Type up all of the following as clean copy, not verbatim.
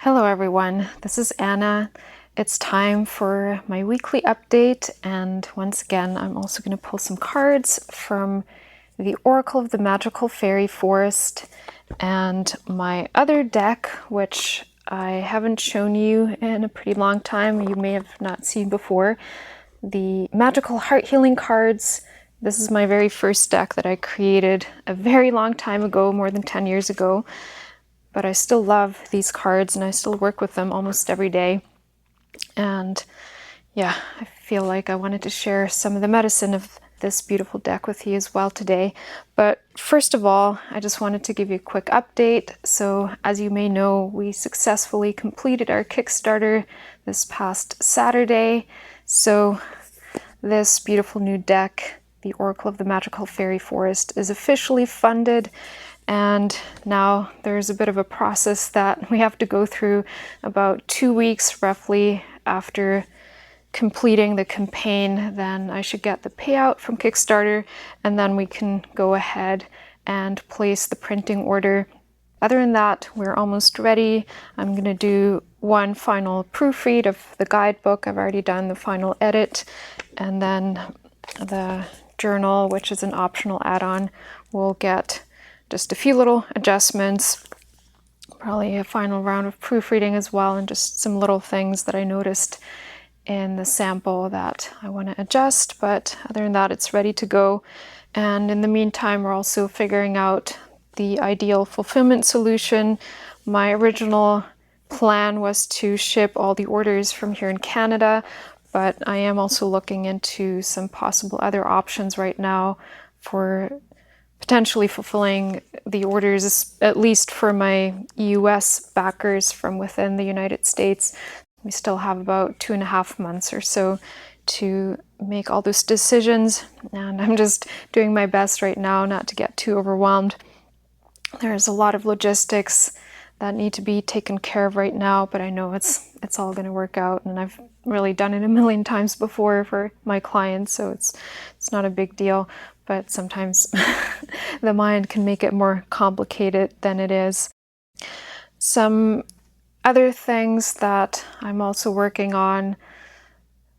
Hello everyone, this is Anna. It's time for my weekly update, and once again I'm also going to pull some cards from the Oracle of the Magical Fairy Forest and my other deck, which I haven't shown you in a pretty long time. You may have not seen before. The Magical Heart Healing cards. This is my very first deck that I created a very long time ago, more than 10 years ago. But I still love these cards and I still work with them almost every day. And yeah, I feel like I wanted to share some of the medicine of this beautiful deck with you as well today. But first of all, I just wanted to give you a quick update. So as you may know, we successfully completed our Kickstarter this past Saturday. So this beautiful new deck, the Oracle of the Magical Fairy Forest, is officially funded. And now there's a bit of a process that we have to go through about 2 weeks roughly after completing the campaign. Then I should get the payout from Kickstarter, and then we can go ahead and place the printing order. Other than that, we're almost ready. I'm going to do one final proofread of the guidebook. I've already done the final edit, and then the journal, which is an optional add-on, will get just a few little adjustments, probably a final round of proofreading as well, and just some little things that I noticed in the sample that I want to adjust. But other than that, it's ready to go. And in the meantime, we're also figuring out the ideal fulfillment solution. My original plan was to ship all the orders from here in Canada, but I am also looking into some possible other options right now for potentially fulfilling the orders, at least for my US backers from within the United States. We still have about 2.5 months or so to make all those decisions, and I'm just doing my best right now not to get too overwhelmed. There's a lot of logistics that need to be taken care of right now, but I know it's all going to work out, and I've really done it a million times before for my clients, so it's not a big deal. But sometimes the mind can make it more complicated than it is. Some other things that I'm also working on,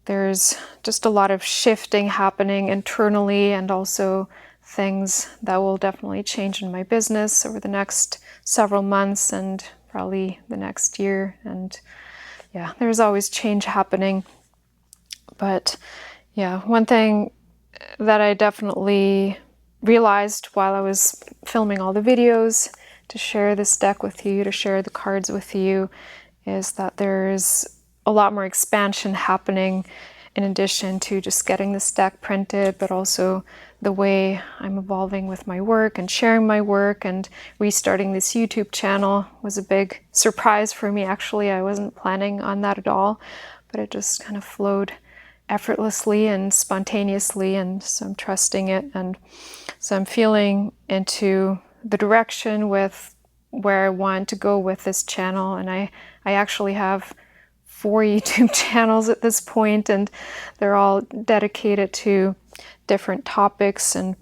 there's just a lot of shifting happening internally, and also things that will definitely change in my business over the next several months and probably the next year. And yeah, there's always change happening. But yeah, one thing that I definitely realized while I was filming all the videos to share this deck with you, to share the cards with you, is that there's a lot more expansion happening in addition to just getting this deck printed, but also the way I'm evolving with my work and sharing my work, and restarting this YouTube channel was a big surprise for me. Actually, I wasn't planning on that at all, but it just kind of flowed effortlessly and spontaneously, and so I'm trusting it. And so I'm feeling into the direction with where I want to go with this channel. And I actually have 4 YouTube channels at this point, and they're all dedicated to different topics. And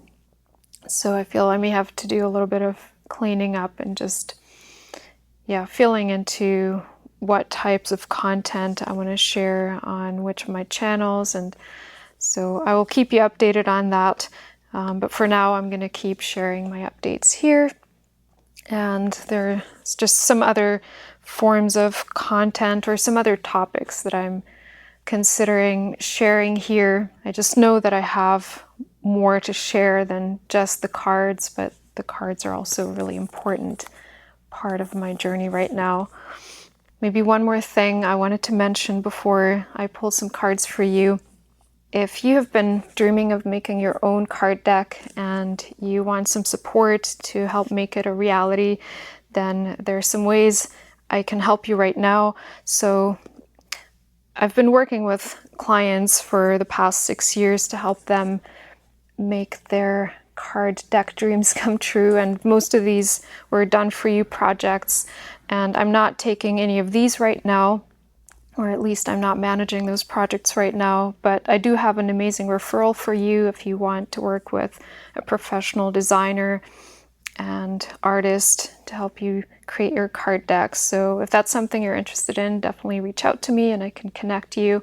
so I feel I may have to do a little bit of cleaning up and just, yeah, feeling into what types of content I want to share on which of my channels. And so I will keep you updated on that. But for now, I'm going to keep sharing my updates here. And there's just some other forms of content or some other topics that I'm considering sharing here. I just know that I have more to share than just the cards, but the cards are also a really important part of my journey right now. Maybe one more thing I wanted to mention before I pull some cards for you. If you have been dreaming of making your own card deck and you want some support to help make it a reality, then there are some ways I can help you right now. So I've been working with clients for the past 6 years to help them make their card deck dreams come true, and most of these were done for you projects. And I'm not taking any of these right now, or at least I'm not managing those projects right now, but I do have an amazing referral for you if you want to work with a professional designer and artist to help you create your card decks. So if that's something you're interested in, definitely reach out to me and I can connect you.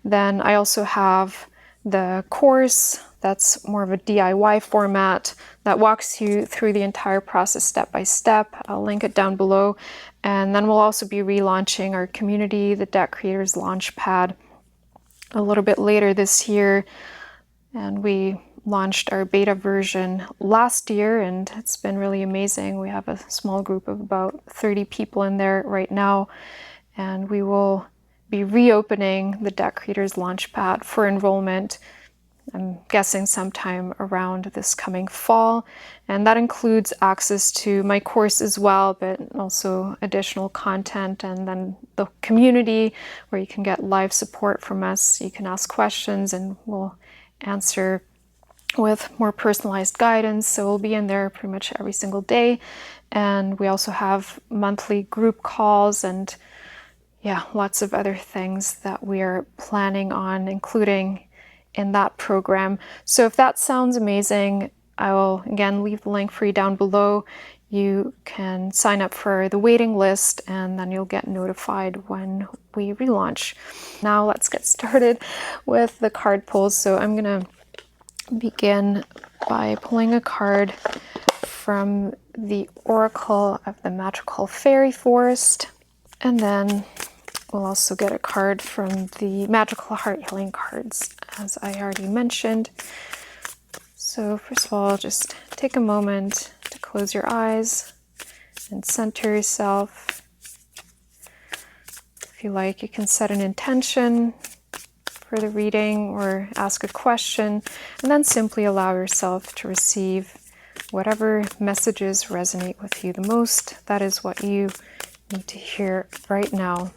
Then I also have the course that's more of a DIY format that walks you through the entire process step by step. I'll link it down below. And then we'll also be relaunching our community, the Deck Creators Launchpad, a little bit later this year. And we launched our beta version last year and it's been really amazing. We have a small group of about 30 people in there right now, and we will be reopening the Deck Creators Launchpad for enrollment, I'm guessing sometime around this coming fall. And that includes access to my course as well, but also additional content, and then the community where you can get live support from us. You can ask questions and we'll answer with more personalized guidance. So we'll be in there pretty much every single day. And we also have monthly group calls and lots of other things that we are planning on including in that program. So if that sounds amazing, I will again leave the link for you down below. You can sign up for the waiting list and then you'll get notified when we relaunch. Now let's get started with the card pulls. So I'm gonna begin by pulling a card from the Oracle of the Magical Fairy Forest, and then we'll also get a card from the Magical Heart Healing cards, as I already mentioned. So first of all, just take a moment to close your eyes and center yourself. If you like, you can set an intention for the reading or ask a question, and then simply allow yourself to receive whatever messages resonate with you the most. That is what you need to hear right now.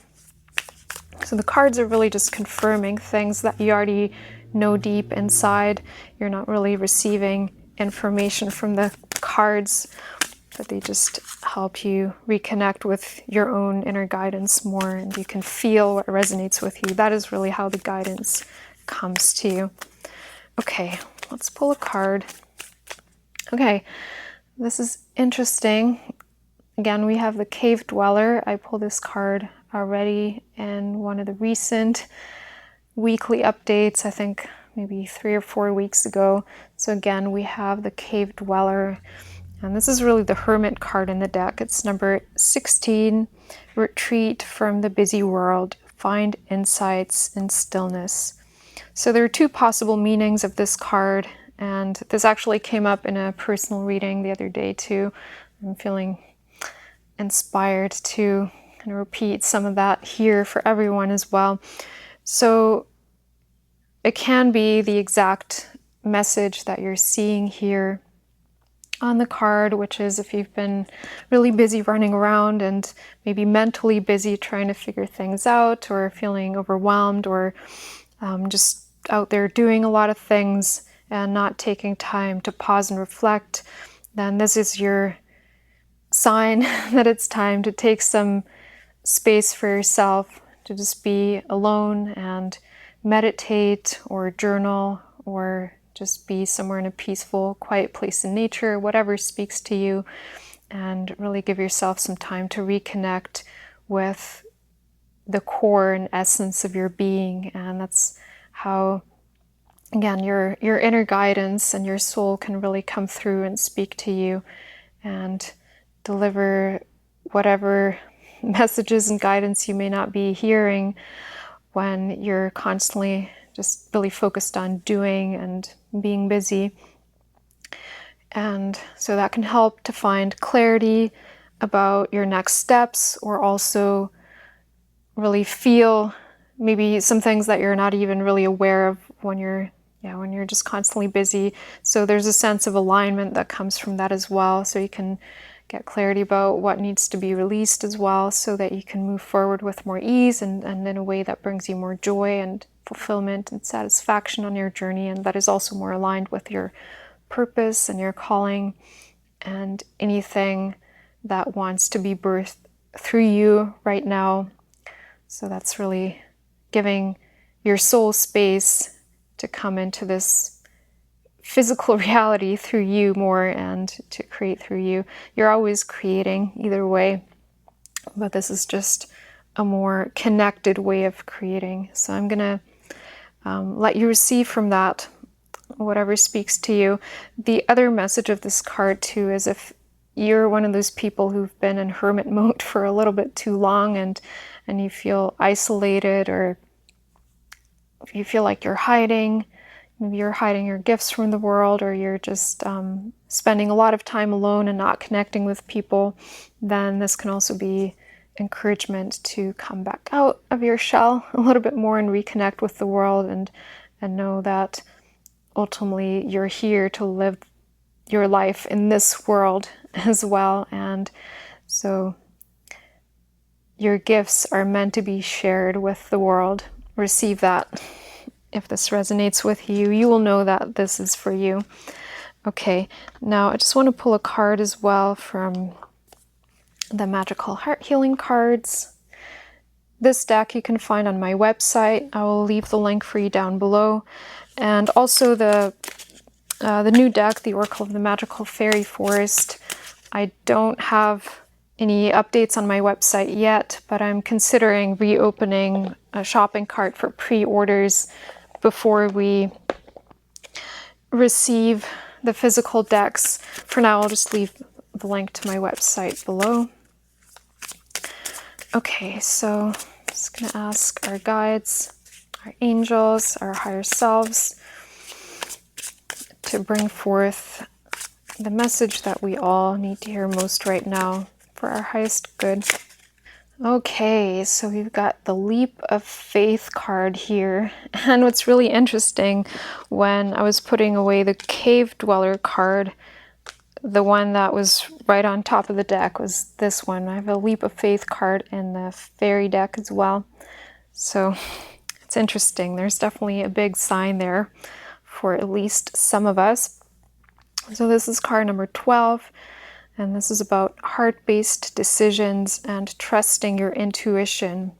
So the cards are really just confirming things that you already know deep inside. You're not really receiving information from the cards, but they just help you reconnect with your own inner guidance more, and you can feel what resonates with you. That is really how the guidance comes to you. Okay, let's pull a card. Okay, this is interesting. Again, we have the Cave Dweller. I pulled this card already in one of the recent weekly updates, I think maybe 3 or 4 weeks ago. So again, we have the Cave Dweller. And this is really the Hermit card in the deck. It's number 16, Retreat from the Busy World, Find Insights in Stillness. So there are two possible meanings of this card, and this actually came up in a personal reading the other day too. I'm feeling inspired to kind of repeat some of that here for everyone as well. So it can be the exact message that you're seeing here on the card, which is if you've been really busy running around and maybe mentally busy trying to figure things out, or feeling overwhelmed, or just out there doing a lot of things and not taking time to pause and reflect, then this is your sign that it's time to take some space for yourself, to just be alone and meditate or journal, or just be somewhere in a peaceful, quiet place in nature, whatever speaks to you, and really give yourself some time to reconnect with the core and essence of your being. And that's how, again, your inner guidance and your soul can really come through and speak to you and deliver whatever messages and guidance you may not be hearing when you're constantly just really focused on doing and being busy. And so that can help to find clarity about your next steps, or also really feel maybe some things that you're not even really aware of when you're just constantly busy. So there's a sense of alignment that comes from that as well. So you can get clarity about what needs to be released as well, so that you can move forward with more ease and in a way that brings you more joy and fulfillment and satisfaction on your journey, and that is also more aligned with your purpose and your calling and anything that wants to be birthed through you right now. So that's really giving your soul space to come into this physical reality through you more and to create through you. You're always creating either way, but this is just a more connected way of creating. So I'm going to let you receive from that whatever speaks to you. The other message of this card too is if you're one of those people who've been in hermit mode for a little bit too long and you feel isolated, or if you feel like you're hiding, maybe you're hiding your gifts from the world, or you're just spending a lot of time alone and not connecting with people, then this can also be encouragement to come back out of your shell a little bit more and reconnect with the world, and know that ultimately you're here to live your life in this world as well. And so your gifts are meant to be shared with the world. Receive that. If this resonates with you, you will know that this is for you. Okay, now I just want to pull a card as well from the Magical Heart Healing cards. This deck you can find on my website. I will leave the link for you down below. And also the new deck, the Oracle of the Magical Fairy Forest. I don't have any updates on my website yet, but I'm considering reopening a shopping cart for pre-orders before we receive the physical decks. For now, I'll just leave the link to my website below. Okay, so I'm just going to ask our guides, our angels, our higher selves to bring forth the message that we all need to hear most right now for our highest good. Okay, so we've got the Leap of Faith card here. And what's really interesting, when I was putting away the Cave Dweller card, the one that was right on top of the deck was this one. I have a Leap of Faith card in the Fairy deck as well. So it's interesting. There's definitely a big sign there for at least some of us. So this is card number 12, and this is about heart-based decisions and trusting your intuition.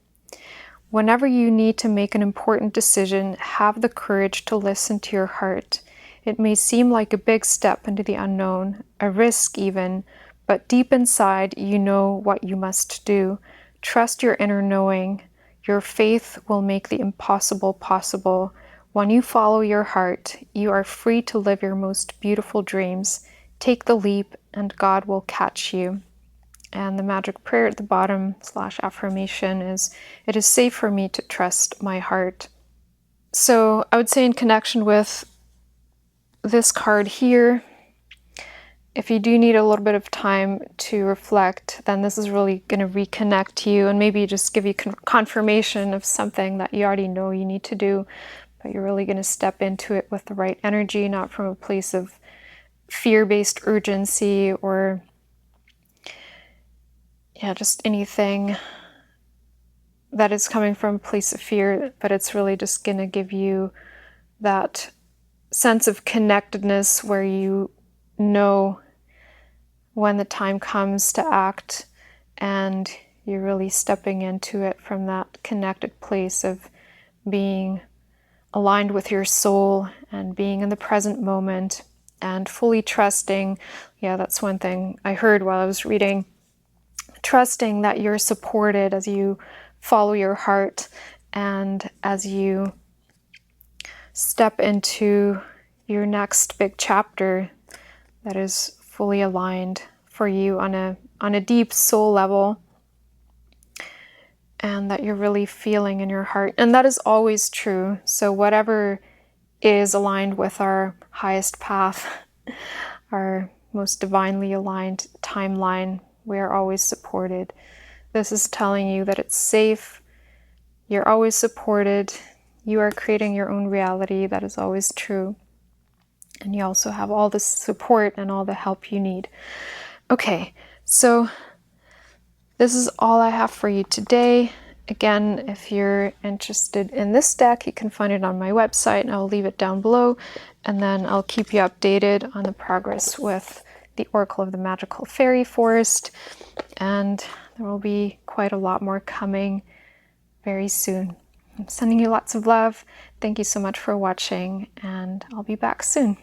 Whenever you need to make an important decision, have the courage to listen to your heart. It may seem like a big step into the unknown, a risk even, but deep inside you know what you must do. Trust your inner knowing. Your faith will make the impossible possible. When you follow your heart, you are free to live your most beautiful dreams. Take the leap and God will catch you. And the magic prayer at the bottom / affirmation is, it is safe for me to trust my heart. So I would say in connection with this card here, if you do need a little bit of time to reflect, then this is really going to reconnect you and maybe just give you confirmation of something that you already know you need to do. But you're really going to step into it with the right energy, not from a place of fear-based urgency or just anything that is coming from a place of fear, but it's really just going to give you that sense of connectedness where you know when the time comes to act, and you're really stepping into it from that connected place of being aligned with your soul and being in the present moment and fully trusting. Yeah, that's one thing I heard while I was reading. Trusting that you're supported as you follow your heart and as you step into your next big chapter that is fully aligned for you on a deep soul level, and that you're really feeling in your heart. And that is always true. So whatever is aligned with our highest path, our most divinely aligned timeline, we are always supported. This is telling you that it's safe, you're always supported, you are creating your own reality. That is always true. And you also have all the support and all the help you need. Okay, so this is all I have for you today. Again, if you're interested in this deck, you can find it on my website, and I'll leave it down below. And then I'll keep you updated on the progress with the Oracle of the Magical Fairy Forest. And there will be quite a lot more coming very soon. I'm sending you lots of love. Thank you so much for watching, and I'll be back soon.